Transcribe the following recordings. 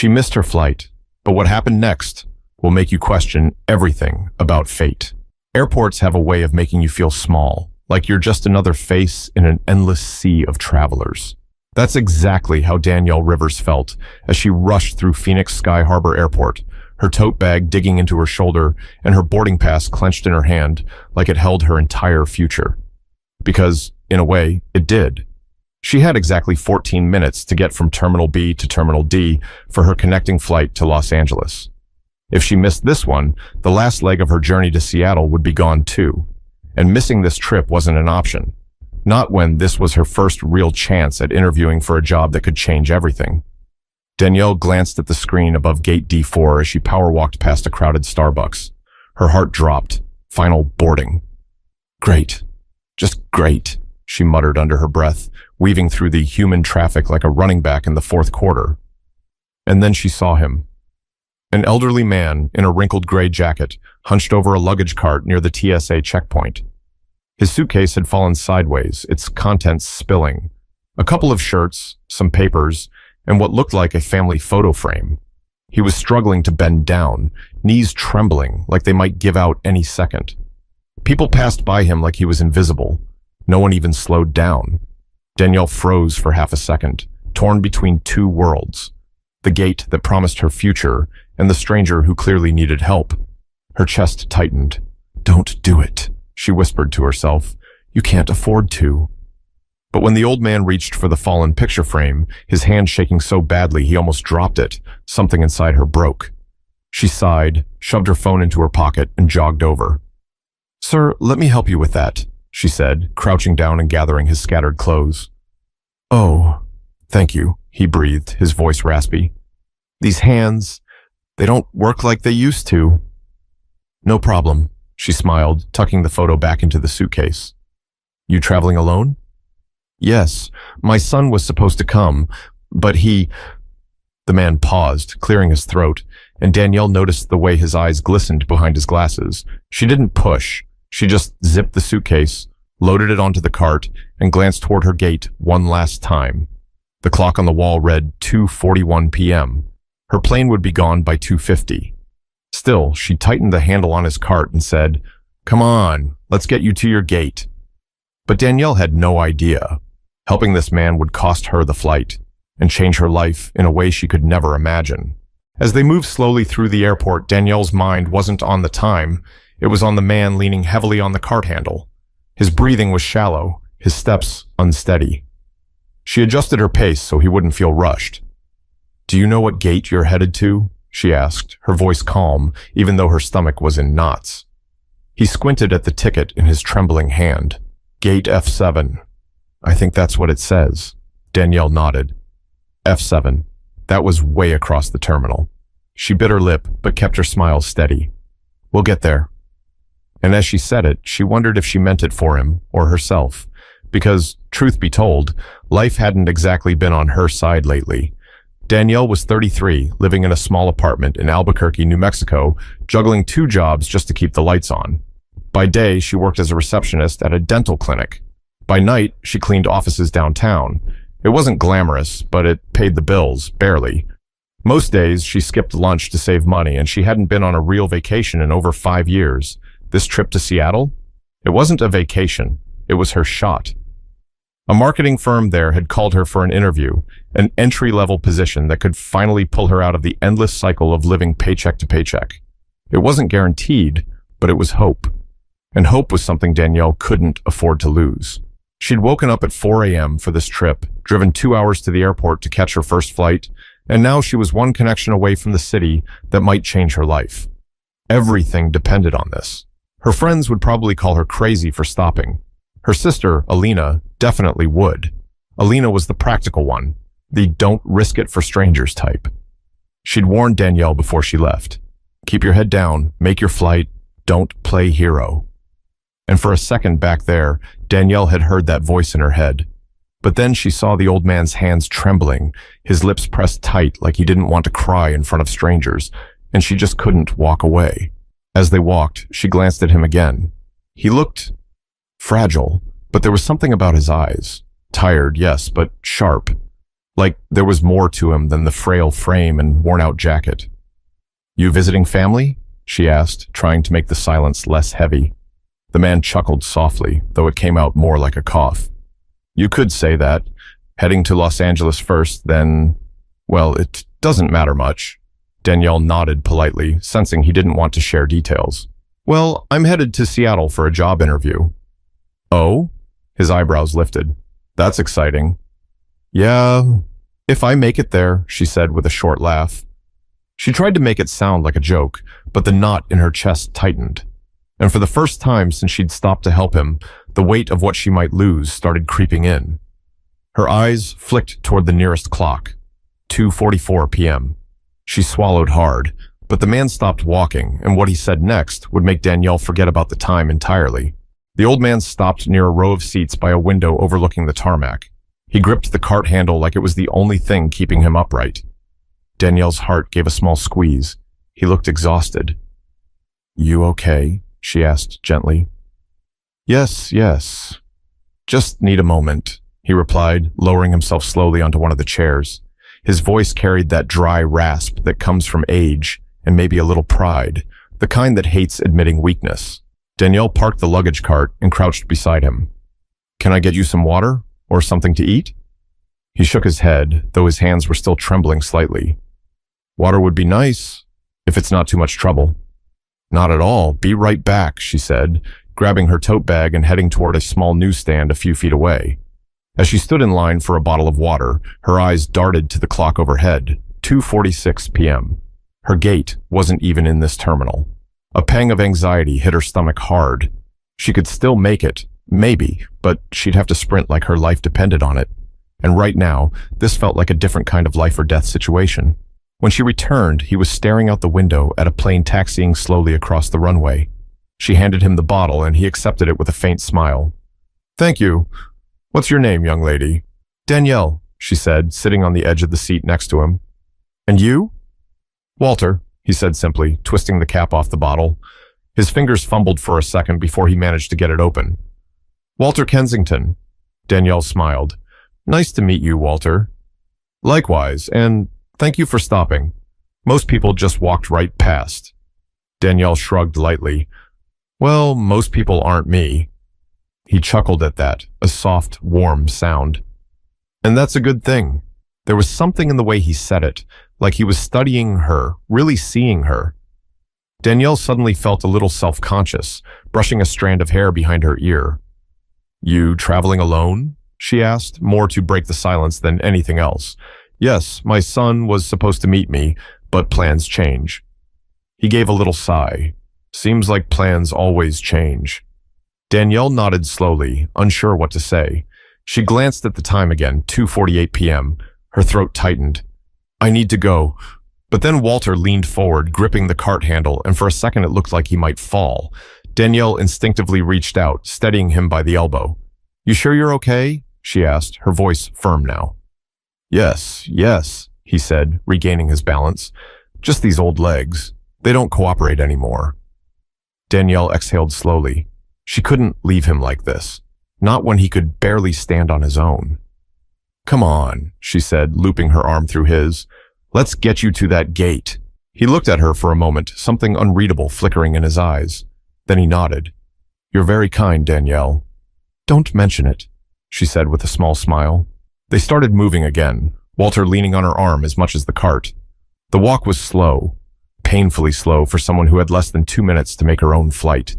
She missed her flight, but what happened next will make you question everything about fate. Airports have a way of making you feel small, like you're just another face in an endless sea of travelers. That's exactly how Danielle Rivers felt as she rushed through Phoenix Sky Harbor Airport, her tote bag digging into her shoulder and her boarding pass clenched in her hand like it held her entire future. Because, in a way, it did. She had exactly 14 minutes to get from Terminal B to Terminal D for her connecting flight to Los Angeles. If she missed this one, the last leg of her journey to Seattle would be gone too. And missing this trip wasn't an option. Not when this was her first real chance at interviewing for a job that could change everything. Danielle glanced at the screen above Gate D4 as she power-walked past a crowded Starbucks. Her heart dropped. Final boarding. Great. Just great, she muttered under her breath, weaving through the human traffic like a running back in the fourth quarter. And then she saw him. An elderly man in a wrinkled gray jacket, hunched over a luggage cart near the TSA checkpoint. His suitcase had fallen sideways, its contents spilling. A couple of shirts, some papers, and what looked like a family photo frame. He was struggling to bend down, knees trembling like they might give out any second. People passed by him like he was invisible. No one even slowed down. Danielle froze for half a second, torn between two worlds. The gate that promised her future and the stranger who clearly needed help. Her chest tightened. "Don't do it," she whispered to herself. "You can't afford to." But when the old man reached for the fallen picture frame, his hand shaking so badly he almost dropped it, something inside her broke. She sighed, shoved her phone into her pocket, and jogged over. "Sir, let me help you with that," she said, crouching down and gathering his scattered clothes. "Oh, thank you," he breathed, his voice raspy. "These hands, they don't work like they used to." "No problem," she smiled, tucking the photo back into the suitcase. "You traveling alone?" "Yes, my son was supposed to come, but he—" The man paused, clearing his throat, and Danielle noticed the way his eyes glistened behind his glasses. She didn't push. She just zipped the suitcase, loaded it onto the cart, and glanced toward her gate one last time. The clock on the wall read 2:41 p.m. Her plane would be gone by 2:50. Still, she tightened the handle on his cart and said, "Come on, let's get you to your gate." But Danielle had no idea. Helping this man would cost her the flight and change her life in a way she could never imagine. As they moved slowly through the airport, Danielle's mind wasn't on the time. It was on the man leaning heavily on the cart handle. His breathing was shallow, his steps unsteady. She adjusted her pace so he wouldn't feel rushed. "Do you know what gate you're headed to?" she asked, her voice calm, even though her stomach was in knots. He squinted at the ticket in his trembling hand. "Gate F7. I think that's what it says." Danielle nodded. F7. That was way across the terminal. She bit her lip, but kept her smile steady. "We'll get there." And as she said it, she wondered if she meant it for him or herself. Because, truth be told, life hadn't exactly been on her side lately. Danielle was 33, living in a small apartment in Albuquerque, New Mexico, juggling 2 jobs just to keep the lights on. By day, she worked as a receptionist at a dental clinic. By night, she cleaned offices downtown. It wasn't glamorous, but it paid the bills, barely. Most days, she skipped lunch to save money, and she hadn't been on a real vacation in over 5 years. This trip to Seattle? It wasn't a vacation. It was her shot. A marketing firm there had called her for an interview, an entry-level position that could finally pull her out of the endless cycle of living paycheck to paycheck. It wasn't guaranteed, but it was hope. And hope was something Danielle couldn't afford to lose. She'd woken up at 4 a.m. for this trip, driven 2 hours to the airport to catch her first flight, and now she was one connection away from the city that might change her life. Everything depended on this. Her friends would probably call her crazy for stopping. Her sister, Alina, definitely would. Alina was the practical one, the don't risk it for strangers type. She'd warned Danielle before she left. Keep your head down, make your flight, don't play hero. And for a second back there, Danielle had heard that voice in her head. But then she saw the old man's hands trembling, his lips pressed tight like he didn't want to cry in front of strangers, and she just couldn't walk away. As they walked, she glanced at him again. He looked fragile, but there was something about his eyes. Tired, yes, but sharp. Like there was more to him than the frail frame and worn-out jacket. "You visiting family?" she asked, trying to make the silence less heavy. The man chuckled softly, though it came out more like a cough. "You could say that. Heading to Los Angeles first, then... Well, it doesn't matter much." Danielle nodded politely, sensing he didn't want to share details. "Well, I'm headed to Seattle for a job interview." "Oh?" His eyebrows lifted. "That's exciting." "Yeah, if I make it there," she said with a short laugh. She tried to make it sound like a joke, but the knot in her chest tightened. And for the first time since she'd stopped to help him, the weight of what she might lose started creeping in. Her eyes flicked toward the nearest clock, 2:44 p.m. She swallowed hard, but the man stopped walking, and what he said next would make Danielle forget about the time entirely. The old man stopped near a row of seats by a window overlooking the tarmac. He gripped the cart handle like it was the only thing keeping him upright. Danielle's heart gave a small squeeze. He looked exhausted. "You okay?" she asked gently. Yes. Just need a moment," he replied, lowering himself slowly onto one of the chairs. His voice carried that dry rasp that comes from age and maybe a little pride, the kind that hates admitting weakness. Danielle parked the luggage cart and crouched beside him. "Can I get you some water or something to eat?" He shook his head, though his hands were still trembling slightly. "Water would be nice, if it's not too much trouble." "Not at all. Be right back," she said, grabbing her tote bag and heading toward a small newsstand a few feet away. As she stood in line for a bottle of water, her eyes darted to the clock overhead, 2:46 p.m. Her gate wasn't even in this terminal. A pang of anxiety hit her stomach hard. She could still make it, maybe, but she'd have to sprint like her life depended on it. And right now, this felt like a different kind of life or death situation. When she returned, he was staring out the window at a plane taxiing slowly across the runway. She handed him the bottle, and he accepted it with a faint smile. "Thank you. What's your name, young lady?" "Danielle," she said, sitting on the edge of the seat next to him. "And you?" "Walter," he said simply, twisting the cap off the bottle. His fingers fumbled for a second before he managed to get it open. "Walter Kensington." Danielle smiled. "Nice to meet you, Walter." "Likewise, and thank you for stopping. Most people just walked right past." Danielle shrugged lightly. "Well, most people aren't me." He chuckled at that, a soft, warm sound. "And that's a good thing." There was something in the way he said it, like he was studying her, really seeing her. Danielle suddenly felt a little self-conscious, brushing a strand of hair behind her ear. "You traveling alone?" she asked, more to break the silence than anything else. "Yes, my son was supposed to meet me, but plans change." He gave a little sigh. "Seems like plans always change." Danielle nodded slowly, unsure what to say. She glanced at the time again, 2:48 p.m. Her throat tightened. "I need to go." But then Walter leaned forward, gripping the cart handle, and for a second it looked like he might fall. Danielle instinctively reached out, steadying him by the elbow. "You sure you're okay?" she asked, her voice firm now. Yes, he said, regaining his balance. "Just these old legs. They don't cooperate anymore." Danielle exhaled slowly. She couldn't leave him like this, not when he could barely stand on his own. "Come on," she said, looping her arm through his. "Let's get you to that gate." He looked at her for a moment, something unreadable flickering in his eyes. Then he nodded. "You're very kind, Danielle." "Don't mention it," she said with a small smile. They started moving again, Walter leaning on her arm as much as the cart. The walk was slow, painfully slow for someone who had less than 2 minutes to make her own flight.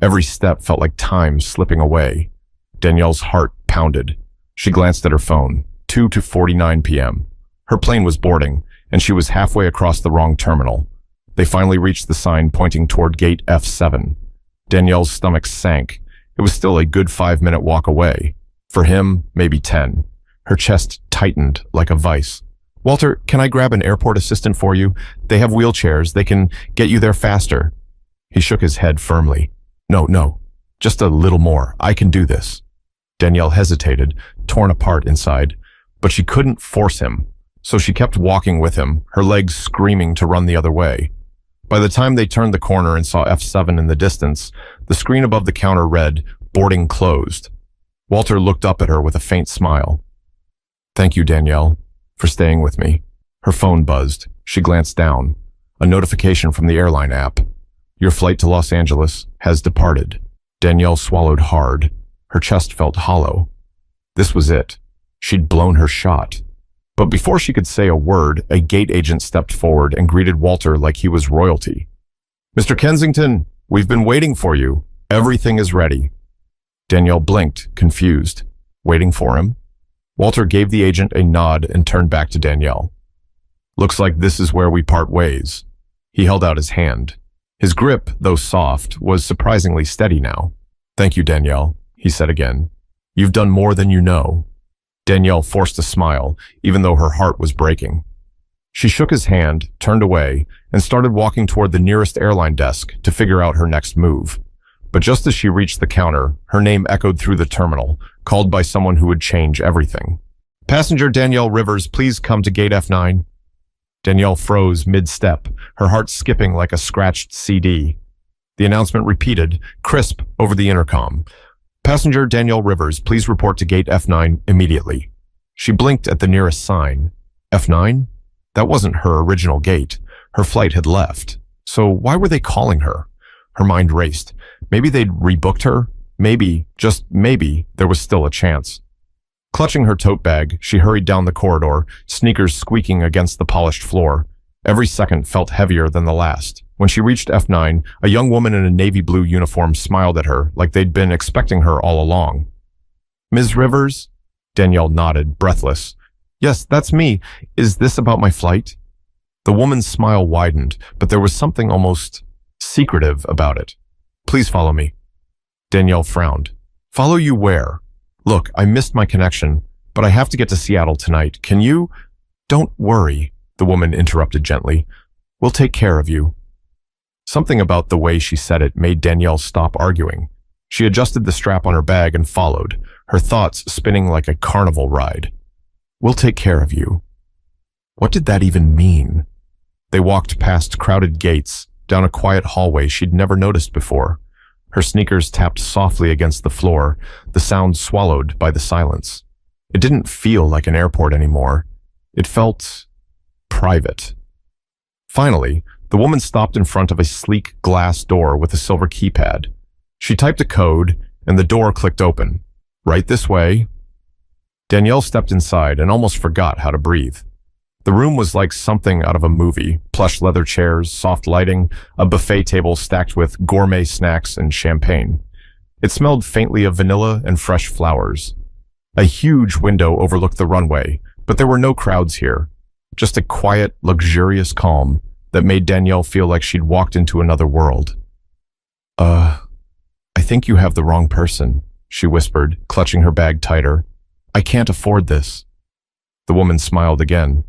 Every step felt like time slipping away. Danielle's heart pounded. She glanced at her phone, 2:49 p.m. Her plane was boarding, and she was halfway across the wrong terminal. They finally reached the sign pointing toward gate F7. Danielle's stomach sank. It was still a good 5-minute walk away. For him, maybe 10. Her chest tightened like a vice. "Walter, can I grab an airport assistant for you? They have wheelchairs. They can get you there faster." He shook his head firmly. No, just a little more. I can do this." Danielle hesitated, torn apart inside, but she couldn't force him, so she kept walking with him, her legs screaming to run the other way. By the time they turned the corner and saw F7 in the distance, the screen above the counter read, "Boarding closed." Walter looked up at her with a faint smile. "Thank you, Danielle." for staying with me. Her phone buzzed. She glanced down. A notification from the airline app. Your flight to Los Angeles has departed. Danielle swallowed hard. Her chest felt hollow. This was it. She'd blown her shot. But before she could say a word, a gate agent stepped forward and greeted Walter like he was royalty. Mr. Kensington, we've been waiting for you. Everything is ready. Danielle blinked, confused. Waiting for him? Walter gave the agent a nod and turned back to Danielle. Looks like this is where we part ways. He held out his hand. His grip, though soft, was surprisingly steady now. Thank you, Danielle, he said again. You've done more than you know. Danielle forced a smile, even though her heart was breaking. She shook his hand, turned away, and started walking toward the nearest airline desk to figure out her next move. But just as she reached the counter, her name echoed through the terminal, called by someone who would change everything. Passenger Danielle Rivers, please come to gate F9. Danielle froze mid-step, her heart skipping like a scratched CD. The announcement repeated, crisp over the intercom. Passenger Danielle Rivers, please report to gate F9 immediately. She blinked at the nearest sign. F9? That wasn't her original gate. Her flight had left. So why were they calling her? Her mind raced. Maybe they'd rebooked her? Maybe, just maybe, there was still a chance. Clutching her tote bag, she hurried down the corridor, sneakers squeaking against the polished floor. Every second felt heavier than the last. When she reached F9, a young woman in a navy blue uniform smiled at her like they'd been expecting her all along. Ms. Rivers? Danielle nodded, breathless. Yes, that's me. Is this about my flight? The woman's smile widened, but there was something almost secretive about it. Please follow me. Danielle frowned. Follow you where? Look, I missed my connection, but I have to get to Seattle tonight. Can you? Don't worry, the woman interrupted gently. We'll take care of you. Something about the way she said it made Danielle stop arguing. She adjusted the strap on her bag and followed, her thoughts spinning like a carnival ride. We'll take care of you. What did that even mean? They walked past crowded gates, down a quiet hallway she'd never noticed before. Her sneakers tapped softly against the floor, the sound swallowed by the silence. It didn't feel like an airport anymore. It felt private. Finally, the woman stopped in front of a sleek glass door with a silver keypad. She typed a code, and the door clicked open. Right this way. Danielle stepped inside and almost forgot how to breathe. The room was like something out of a movie, plush leather chairs, soft lighting, a buffet table stacked with gourmet snacks and champagne. It smelled faintly of vanilla and fresh flowers. A huge window overlooked the runway, but there were no crowds here. Just a quiet, luxurious calm that made Danielle feel like she'd walked into another world. I think you have the wrong person, she whispered, clutching her bag tighter. I can't afford this. The woman smiled again.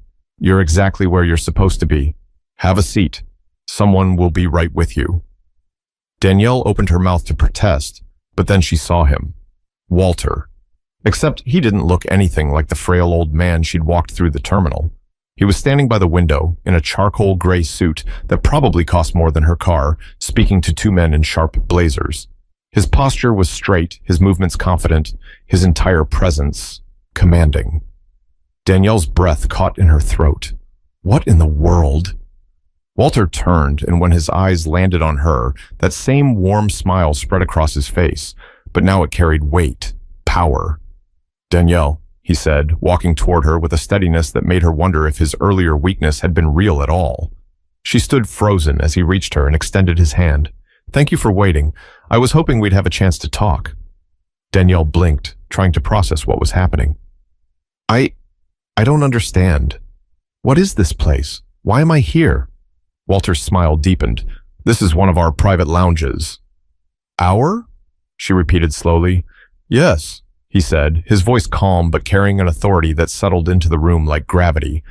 You're exactly where you're supposed to be. Have a seat. Someone will be right with you. Danielle opened her mouth to protest, but then she saw him. Walter. Except he didn't look anything like the frail old man she'd walked through the terminal. He was standing by the window in a charcoal gray suit that probably cost more than her car, speaking to two men in sharp blazers. His posture was straight, his movements confident, his entire presence commanding. Danielle's breath caught in her throat. What in the world? Walter turned, and when his eyes landed on her, that same warm smile spread across his face, but now it carried weight, power. Danielle, he said, walking toward her with a steadiness that made her wonder if his earlier weakness had been real at all. She stood frozen as he reached her and extended his hand. Thank you for waiting. I was hoping we'd have a chance to talk. Danielle blinked, trying to process what was happening. I don't understand. What is this place? Why am I here? Walter's smile deepened. This is one of our private lounges. Our? She repeated slowly. Yes, he said, his voice calm but carrying an authority that settled into the room like gravity.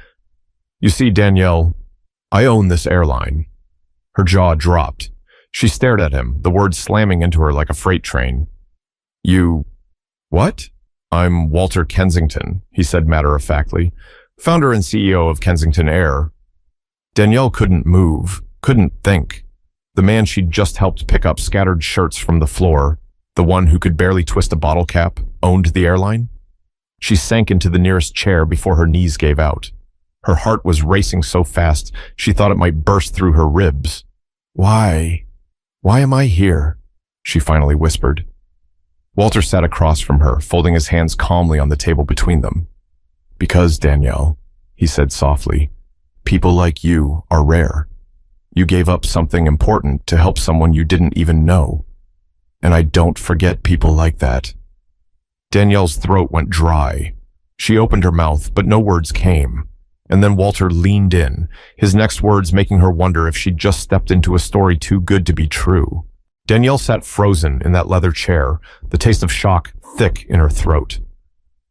You see, Danielle, I own this airline. Her jaw dropped. She stared at him, the words slamming into her like a freight train. You... what? I'm Walter Kensington, he said matter-of-factly, founder and CEO of Kensington Air. Danielle couldn't move, couldn't think. The man she'd just helped pick up scattered shirts from the floor, the one who could barely twist a bottle cap, owned the airline? She sank into the nearest chair before her knees gave out. Her heart was racing so fast she thought it might burst through her ribs. Why am I here? She finally whispered. Walter sat across from her, folding his hands calmly on the table between them. Because, Danielle, he said softly, people like you are rare. You gave up something important to help someone you didn't even know. And I don't forget people like that. Danielle's throat went dry. She opened her mouth, but no words came. And then Walter leaned in, his next words making her wonder if she'd just stepped into a story too good to be true. Danielle sat frozen in that leather chair, the taste of shock thick in her throat.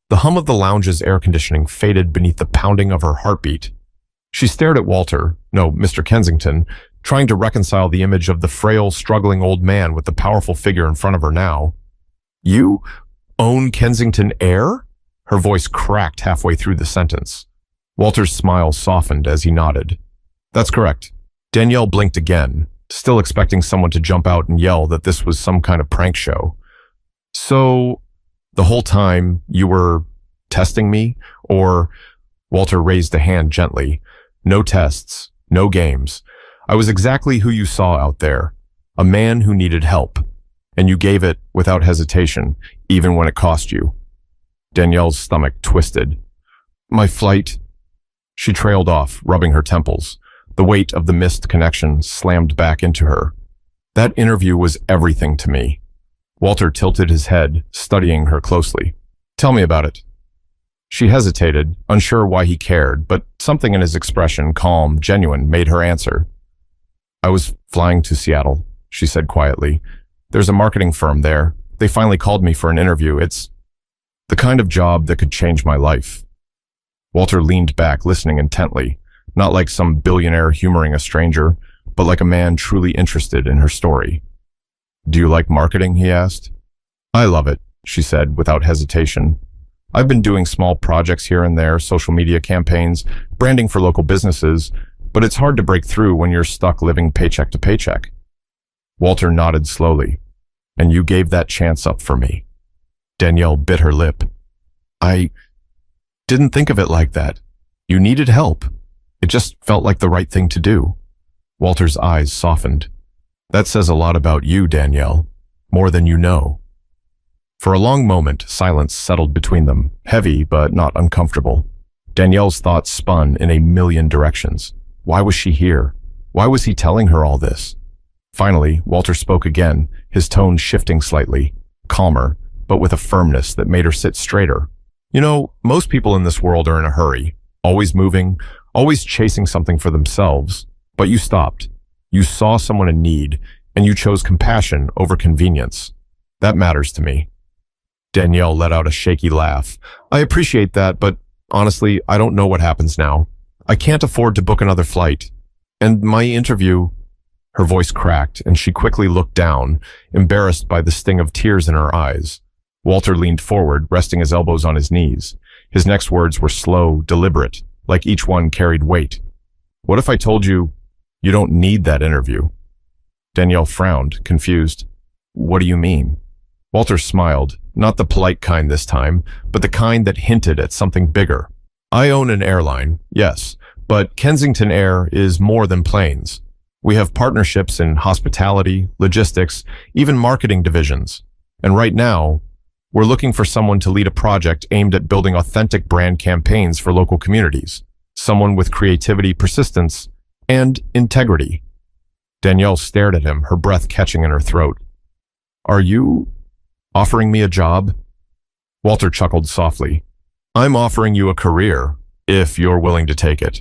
The hum of the lounge's air conditioning faded beneath the pounding of her heartbeat. She stared at Walter, no, Mr. Kensington, trying to reconcile the image of the frail, struggling old man with the powerful figure in front of her now. You own Kensington Air? Her voice cracked halfway through the sentence. Walter's smile softened as he nodded. That's correct. Danielle blinked again, still expecting someone to jump out and yell that this was some kind of prank show. So, the whole time you were testing me? Or, Walter raised a hand gently. No tests, no games. I was exactly who you saw out there, a man who needed help, and you gave it without hesitation, even when it cost you. Danielle's stomach twisted. My flight. She trailed off, rubbing her temples. The weight of the missed connection slammed back into her. That interview was everything to me. Walter tilted his head, studying her closely. Tell me about it. She hesitated, unsure why he cared, but something in his expression, calm, genuine, made her answer. I was flying to Seattle, she said quietly. There's a marketing firm there. They finally called me for an interview. It's the kind of job that could change my life. Walter leaned back, listening intently, not like some billionaire humoring a stranger, but like a man truly interested in her story. Do you like marketing? He asked. I love it, she said without hesitation. I've been doing small projects here and there, social media campaigns, branding for local businesses, but it's hard to break through when you're stuck living paycheck to paycheck. Walter nodded slowly. And you gave that chance up for me. Danielle bit her lip. I didn't think of it like that. You needed help. It just felt like the right thing to do. Walter's eyes softened. That says a lot about you, Danielle. More than you know. For a long moment, silence settled between them, heavy but not uncomfortable. Danielle's thoughts spun in a million directions. Why was she here? Why was he telling her all this? Finally, Walter spoke again, his tone shifting slightly, calmer, but with a firmness that made her sit straighter. You know, most people in this world are in a hurry, always moving, always chasing something for themselves. But you stopped. You saw someone in need, and you chose compassion over convenience. That matters to me. Danielle let out a shaky laugh. I appreciate that, but honestly, I don't know what happens now. I can't afford to book another flight. And my interview... Her voice cracked, and she quickly looked down, embarrassed by the sting of tears in her eyes. Walter leaned forward, resting his elbows on his knees. His next words were slow, deliberate, like each one carried weight. What if I told you, you don't need that interview? Danielle frowned, confused. What do you mean? Walter smiled, not the polite kind this time, but the kind that hinted at something bigger. I own an airline, yes, but Kensington Air is more than planes. We have partnerships in hospitality, logistics, even marketing divisions. And right now, we're looking for someone to lead a project aimed at building authentic brand campaigns for local communities. Someone with creativity, persistence, and integrity. Danielle stared at him, her breath catching in her throat. Are you offering me a job? Walter chuckled softly. I'm offering you a career, if you're willing to take it.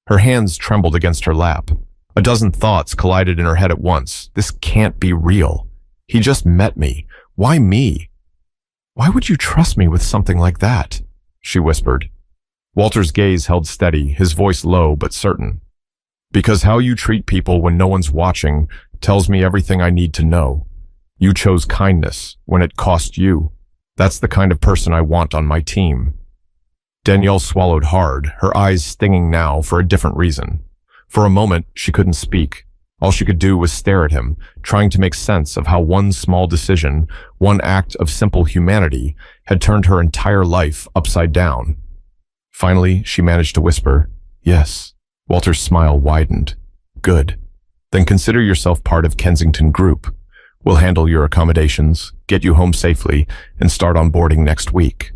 Her hands trembled against her lap. A dozen thoughts collided in her head at once. This can't be real. He just met me. Why me? Why would you trust me with something like that? She whispered. Walter's gaze held steady, his voice low but certain. Because how you treat people when no one's watching tells me everything I need to know. You chose kindness when it cost you. That's the kind of person I want on my team. Danielle swallowed hard, her eyes stinging now for a different reason. For a moment, she couldn't speak. All she could do was stare at him, trying to make sense of how one small decision, one act of simple humanity, had turned her entire life upside down. Finally, she managed to whisper, "Yes." Walter's smile widened. "Good. Then consider yourself part of Kensington Group. We'll handle your accommodations, get you home safely, and start onboarding next week."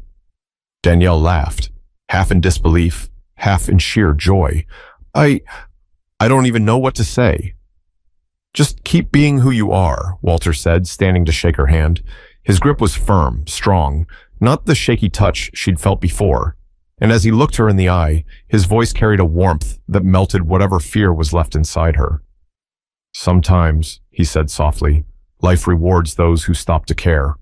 Danielle laughed, half in disbelief, half in sheer joy. I don't even know what to say." "Just keep being who you are," Walter said, standing to shake her hand. His grip was firm, strong, not the shaky touch she'd felt before. And as he looked her in the eye, his voice carried a warmth that melted whatever fear was left inside her. "Sometimes," he said softly, "life rewards those who stop to care."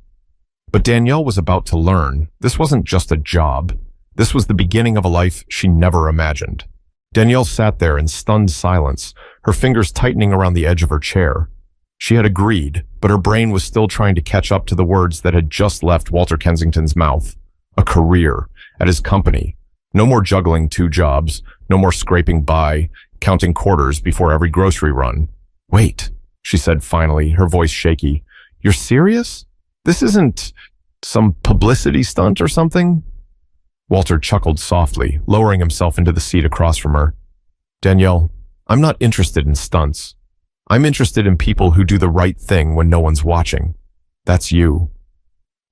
But Danielle was about to learn this wasn't just a job. This was the beginning of a life she never imagined. Danielle sat there in stunned silence, her fingers tightening around the edge of her chair. She had agreed, but her brain was still trying to catch up to the words that had just left Walter Kensington's mouth. A career, at his company. No more juggling 2 jobs, no more scraping by, counting quarters before every grocery run. "Wait," she said finally, her voice shaky. "You're serious? This isn't some publicity stunt or something?" Walter chuckled softly, lowering himself into the seat across from her. "Danielle, I'm not interested in stunts. I'm interested in people who do the right thing when no one's watching. That's you."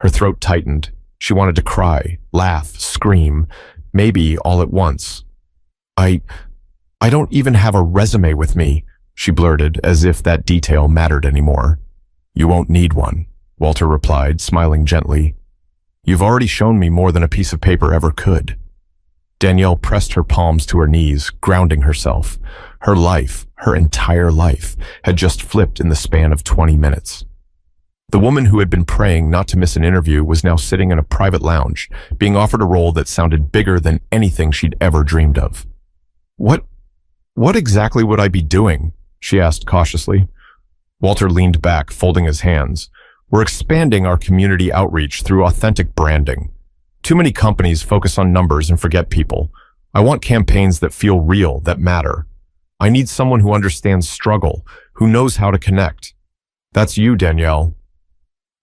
Her throat tightened. She wanted to cry, laugh, scream, maybe all at once. I don't even have a resume with me," she blurted, as if that detail mattered anymore. "You won't need one," Walter replied, smiling gently. "You've already shown me more than a piece of paper ever could." Danielle pressed her palms to her knees, grounding herself. Her life, her entire life, had just flipped in the span of 20 minutes. The woman who had been praying not to miss an interview was now sitting in a private lounge, being offered a role that sounded bigger than anything she'd ever dreamed of. What exactly would I be doing?" she asked cautiously. Walter leaned back, folding his hands. "We're expanding our community outreach through authentic branding. Too many companies focus on numbers and forget people. I want campaigns that feel real, that matter. I need someone who understands struggle, who knows how to connect. That's you, Danielle."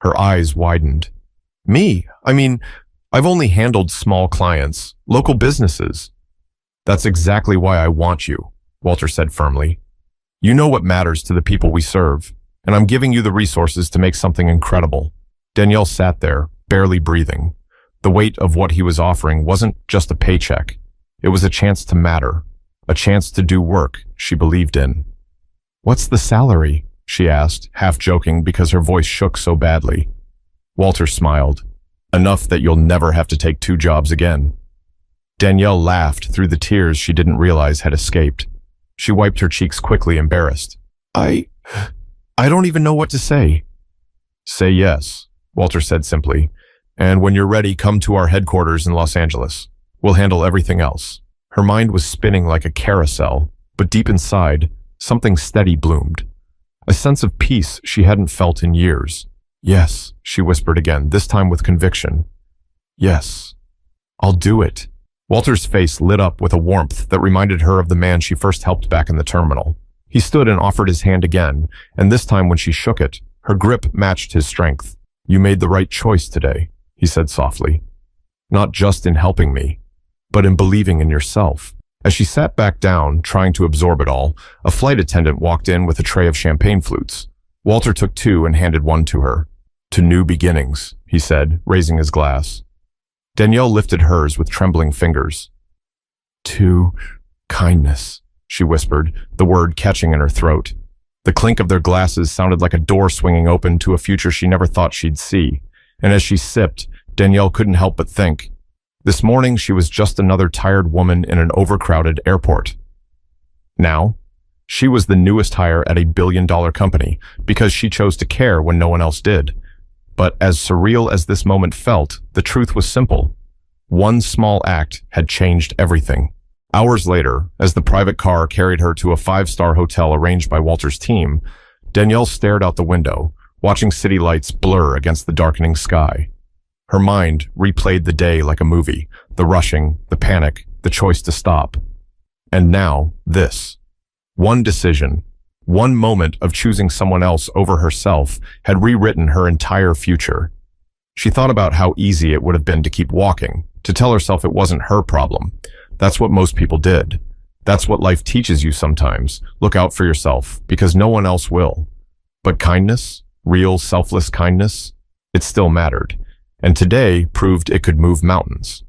Her eyes widened. "Me? I mean, I've only handled small clients, local businesses." "That's exactly why I want you," Walter said firmly. "You know what matters to the people we serve, and I'm giving you the resources to make something incredible." Danielle sat there, barely breathing. The weight of what he was offering wasn't just a paycheck. It was a chance to matter, a chance to do work she believed in. "What's the salary?" she asked, half joking because her voice shook so badly. Walter smiled. "Enough that you'll never have to take 2 jobs again." Danielle laughed through the tears she didn't realize had escaped. She wiped her cheeks quickly, embarrassed. I don't even know what to say." "Say yes," Walter said simply. "And when you're ready, come to our headquarters in Los Angeles. We'll handle everything else." Her mind was spinning like a carousel, but deep inside, something steady bloomed. A sense of peace she hadn't felt in years. "Yes," she whispered again, this time with conviction. "Yes, I'll do it." Walter's face lit up with a warmth that reminded her of the man she first helped back in the terminal. He stood and offered his hand again, and this time when she shook it, her grip matched his strength. "You made the right choice today," he said softly. "Not just in helping me, but in believing in yourself." As she sat back down, trying to absorb it all, a flight attendant walked in with a tray of champagne flutes. Walter took 2 and handed one to her. "To new beginnings," he said, raising his glass. Danielle lifted hers with trembling fingers. "To kindness," she whispered, the word catching in her throat. The clink of their glasses sounded like a door swinging open to a future she never thought she'd see. And as she sipped, Danielle couldn't help but think, this morning she was just another tired woman in an overcrowded airport. Now, she was the newest hire at a billion-dollar company because she chose to care when no one else did. But as surreal as this moment felt, the truth was simple. One small act had changed everything. Hours later, as the private car carried her to a 5-star hotel arranged by Walter's team, Danielle stared out the window, watching city lights blur against the darkening sky. Her mind replayed the day like a movie, the rushing, the panic, the choice to stop. And now, this. One decision, One moment of choosing someone else over herself had rewritten her entire future. She thought about how easy it would have been to keep walking, to tell herself it wasn't her problem. That's what most people did. That's what life teaches you sometimes. Look out for yourself, because no one else will. But kindness, real selfless kindness, it still mattered. And today proved it could move mountains.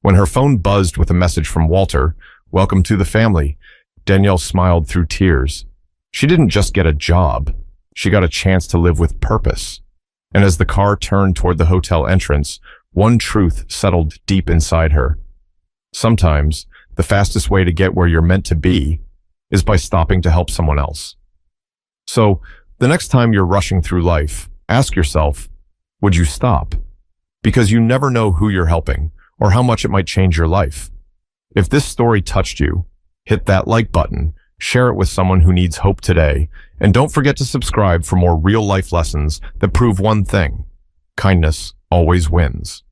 When her phone buzzed with a message from Walter, "Welcome to the family," Danielle smiled through tears. She didn't just get a job. She got a chance to live with purpose. And as the car turned toward the hotel entrance, one truth settled deep inside her. Sometimes, the fastest way to get where you're meant to be is by stopping to help someone else. So, the next time you're rushing through life, ask yourself, would you stop? Because you never know who you're helping or how much it might change your life. If this story touched you, hit that like button, share it with someone who needs hope today, and don't forget to subscribe for more real-life lessons that prove one thing: kindness always wins.